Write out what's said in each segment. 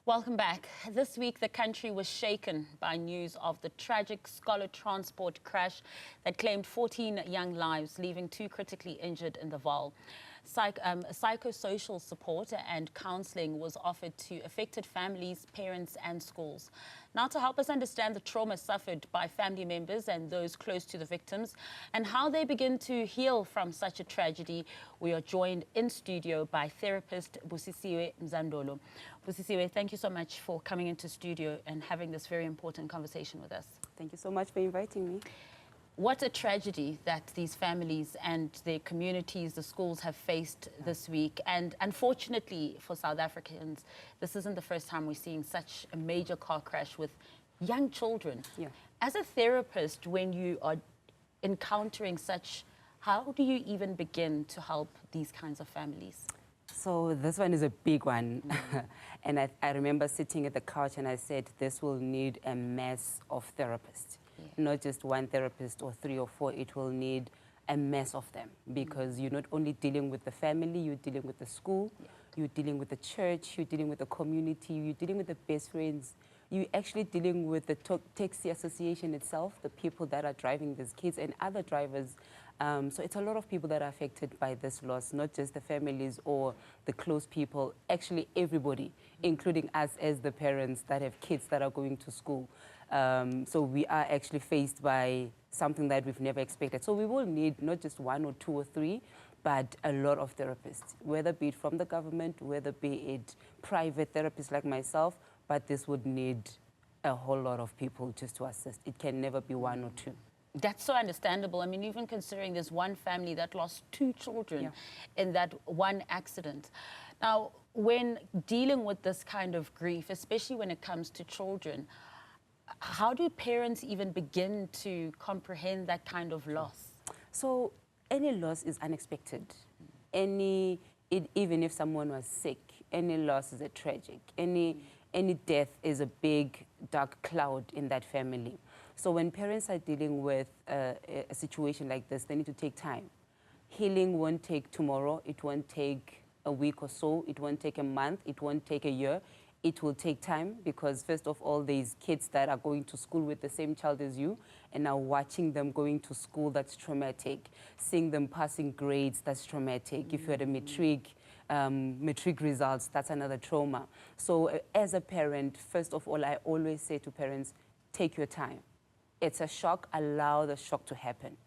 Welcome back. This week, the country was shaken by news of the tragic Scholar transport crash that claimed 14 young lives, leaving 2 critically injured in the Vaal. Psychosocial support and counselling was offered to affected families, parents and schools. Now, to help us understand the trauma suffered by family members and those close to the victims and how they begin to heal from such a tragedy, we are joined in studio by therapist Busisiwe Mzandolo. Busisiwe, thank you so much for coming into studio and having this very important conversation with us. Thank you so much for inviting me. What a tragedy that these families and their communities, the schools have faced this week. And unfortunately for South Africans, this isn't the first time we're seeing such a major car crash with young children. Yeah. As a therapist, when you are encountering such, how do you even begin to help these kinds of families? So this one is a big one. And I remember sitting at the couch and I said, this will need a mass of therapists. Yeah. Not just one therapist or 3 or 4, it will need a mass of them, because you're not only dealing with the family, you're dealing with the school, you're dealing with the church, you're dealing with the community, you're dealing with the best friends, you're actually dealing with the taxi association itself, the people that are driving these kids and other drivers. So it's a lot of people that are affected by this loss, not just the families or the close people, actually everybody, including us as the parents that have kids that are going to school. So we are actually faced by something that we've never expected. So we will need not just 1 or 2 or 3, but a lot of therapists, whether be it from the government, whether be it private therapists like myself, but this would need a whole lot of people just to assist. It can never be 1 or 2. That's so understandable. I mean, even considering there's one family that lost 2 children in that one accident. Now, when dealing with this kind of grief, especially when it comes to children, how do parents even begin to comprehend that kind of loss? So any loss is unexpected. Even if someone was sick, any loss is a tragic. Any death is a big, dark cloud in that family. So when parents are dealing with a situation like this, they need to take time. Healing won't take tomorrow. It won't take a week or so. It won't take a month. It won't take a year. It will take time, because first of all, there's kids that are going to school with the same child as you, and now watching them going to school, that's traumatic. Seeing them passing grades, that's traumatic. If you had a matric results, that's another trauma. So as a parent, first of all, I always say to parents, take your time. It's a shock, allow the shock to happen.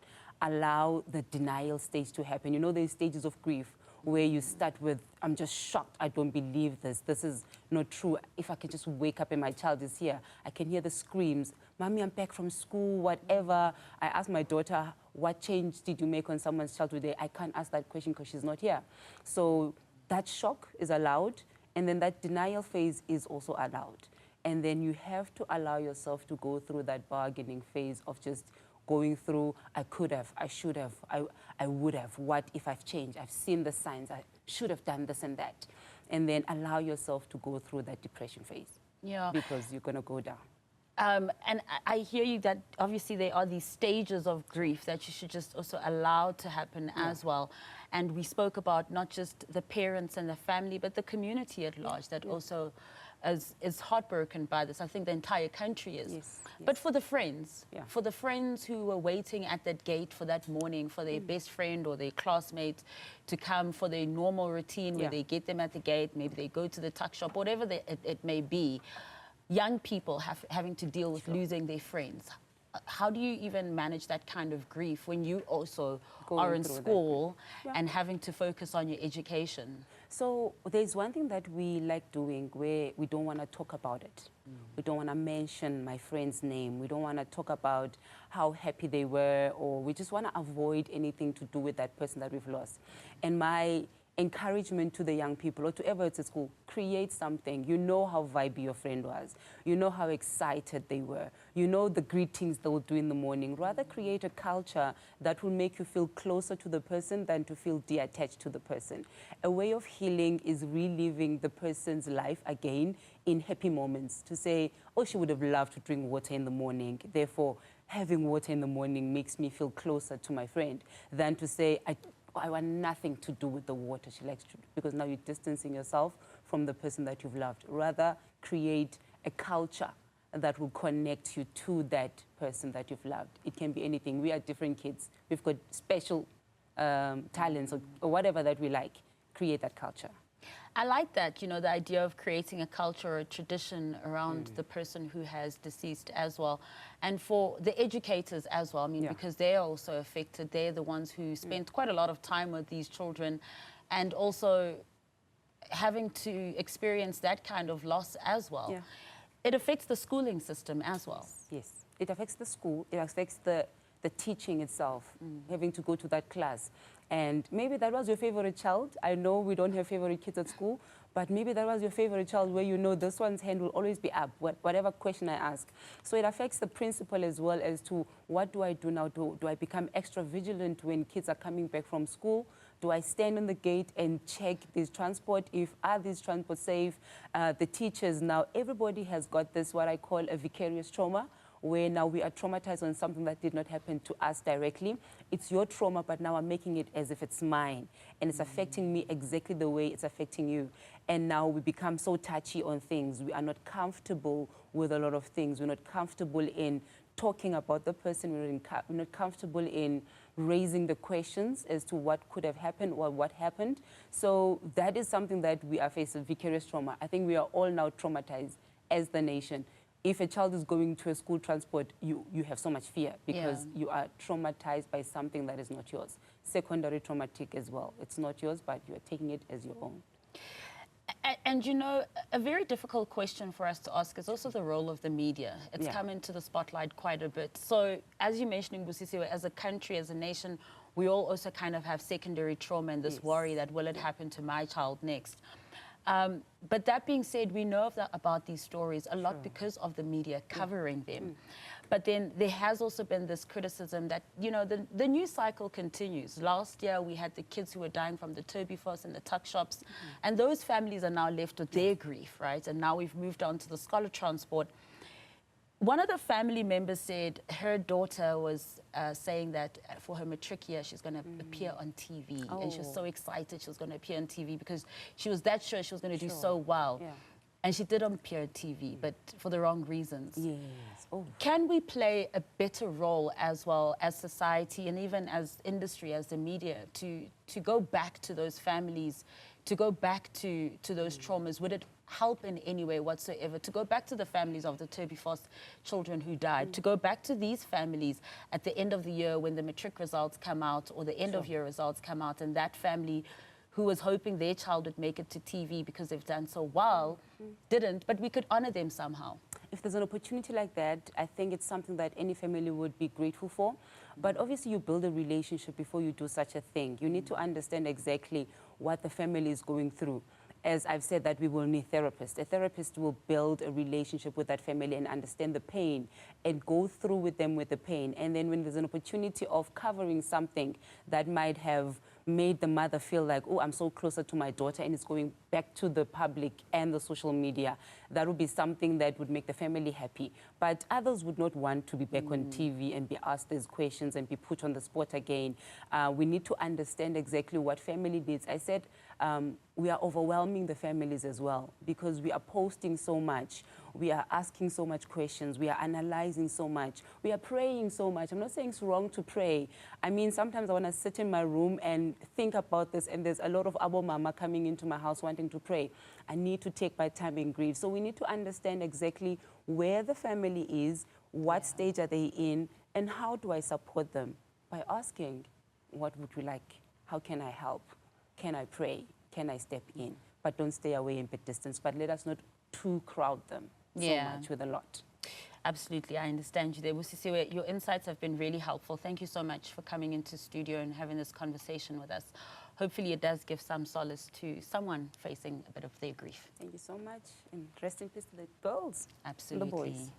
Allow the denial stage to happen. You know, there's stages of grief where you start with, I'm just shocked, I don't believe this is not true. If I can just wake up and my child is here, I can hear the screams, Mommy, I'm back from school, whatever. I asked my daughter, what change did you make on someone's child today? I can't ask that question because she's not here. So that shock is allowed, and then that denial phase is also allowed. And then you have to allow yourself to go through that bargaining phase of just going through, I could have, I should have, I would have, what if I've changed? I've seen the signs, I should have done this and that. And then allow yourself to go through that depression phase. Yeah. Because you're going to go down. And I hear you that obviously there are these stages of grief that you should just also allow to happen as well. And we spoke about not just the parents and the family, but the community at large that also is heartbroken by this. I think the entire country is. Yes. But for the friends, for the friends who were waiting at that gate for that morning, for their best friend or their classmate to come for their normal routine where they get them at the gate, maybe they go to the tuck shop, whatever it may be, young people having to deal with losing their friends. How do you even manage that kind of grief when you also are in school and having to focus on your education? So there's one thing that we like doing where we don't want to talk about it. We don't want to mention my friend's name. We don't want to talk about how happy they were, or we just want to avoid anything to do with that person that we've lost. And my encouragement to the young people or to whoever it's at school, create something. You know how vibey your friend was. You know how excited they were. You know the greetings they will do in the morning. Rather create a culture that will make you feel closer to the person than to feel detached to the person. A way of healing is reliving the person's life again in happy moments. To say, oh, she would have loved to drink water in the morning. Therefore, having water in the morning makes me feel closer to my friend than to say, I want nothing to do with the water she likes to, because now you're distancing yourself from the person that you've loved. Rather, create a culture that will connect you to that person that you've loved. It can be anything. We are different kids. We've got special talents or whatever that we like. Create that culture. I like that, you know, the idea of creating a culture or a tradition around the person who has deceased as well. And for the educators as well, I mean, because they're also affected. They're the ones who spent quite a lot of time with these children, and also having to experience that kind of loss as well. Yeah. It affects the schooling system as well. Yes, it affects the school, it affects the teaching itself, having to go to that class. And maybe that was your favorite child. I know we don't have favorite kids at school, but maybe that was your favorite child where you know this one's hand will always be up, whatever question I ask. So it affects the principal as well as to what do I do now? Do I become extra vigilant when kids are coming back from school? Do I stand on the gate and check this transport? Are these transport safe? The teachers now, everybody has got this, what I call a vicarious trauma, where now we are traumatized on something that did not happen to us directly. It's your trauma, but now I'm making it as if it's mine. And it's affecting me exactly the way it's affecting you. And now we become so touchy on things. We are not comfortable with a lot of things. We're not comfortable in talking about the person. We're not comfortable in raising the questions as to what could have happened or what happened. So that is something that we are facing, vicarious trauma. I think we are all now traumatized as the nation. If a child is going to a school transport, you have so much fear because you are traumatized by something that is not yours. Secondary traumatic as well. It's not yours, but you are taking it as your own. And you know, a very difficult question for us to ask is also the role of the media. It's come into the spotlight quite a bit. So as you're mentioning, Busisiwe, as a country, as a nation, we all also kind of have secondary trauma and this worry that will it happen to my child next? But that being said, we know about these stories a lot because of the media covering them. But then there has also been this criticism that, you know, the news cycle continues. Last year, we had the kids who were dying from the tuberculosis and the tuck shops, and those families are now left with their grief, right? And now we've moved on to the scholar transport. One of the family members said her daughter was saying that for her matric year, she's going to appear on TV. And she was so excited she was going to appear on TV because she was that sure she was going to do so well. And she did appear on TV, but for the wrong reasons. Yes. Can we play a better role as well as society and even as industry, as the media, to go back to those families, to go back to those traumas? Would it help in any way whatsoever to go back to the families of the tuberculosis children who died, to go back to these families at the end of the year when the matric results come out or the end of year results come out, and that family who was hoping their child would make it to TV because they've done so well, didn't, but we could honor them somehow? If there's an opportunity like that, I think it's something that any family would be grateful for. But obviously you build a relationship before you do such a thing. You need to understand exactly what the family is going through. As I've said, that we will need therapists. A therapist will build a relationship with that family and understand the pain and go through with them with the pain. And then when there's an opportunity of covering something that might have made the mother feel like, oh, I'm so closer to my daughter, and it's going back to the public and the social media, that would be something that would make the family happy. But others would not want to be back on TV and be asked these questions and be put on the spot again. We need to understand exactly what family needs. I said we are overwhelming the families as well because we are posting so much. We are asking so much questions. We are analyzing so much. We are praying so much. I'm not saying it's wrong to pray. I mean, sometimes I want to sit in my room and think about this, and there's a lot of Abo Mama coming into my house wanting to pray. I need to take my time and grieve. So we need to understand exactly where the family is, what stage are they in, and how do I support them? By asking, what would you like? How can I help? Can I pray? Can I step in? But don't stay away in bit distance. But let us not too crowd them so much with a lot. Absolutely, I understand you there. Busisiwe, your insights have been really helpful. Thank you so much for coming into studio and having this conversation with us. Hopefully it does give some solace to someone facing a bit of their grief. Thank you so much. And rest in peace to the girls. Absolutely. And the boys.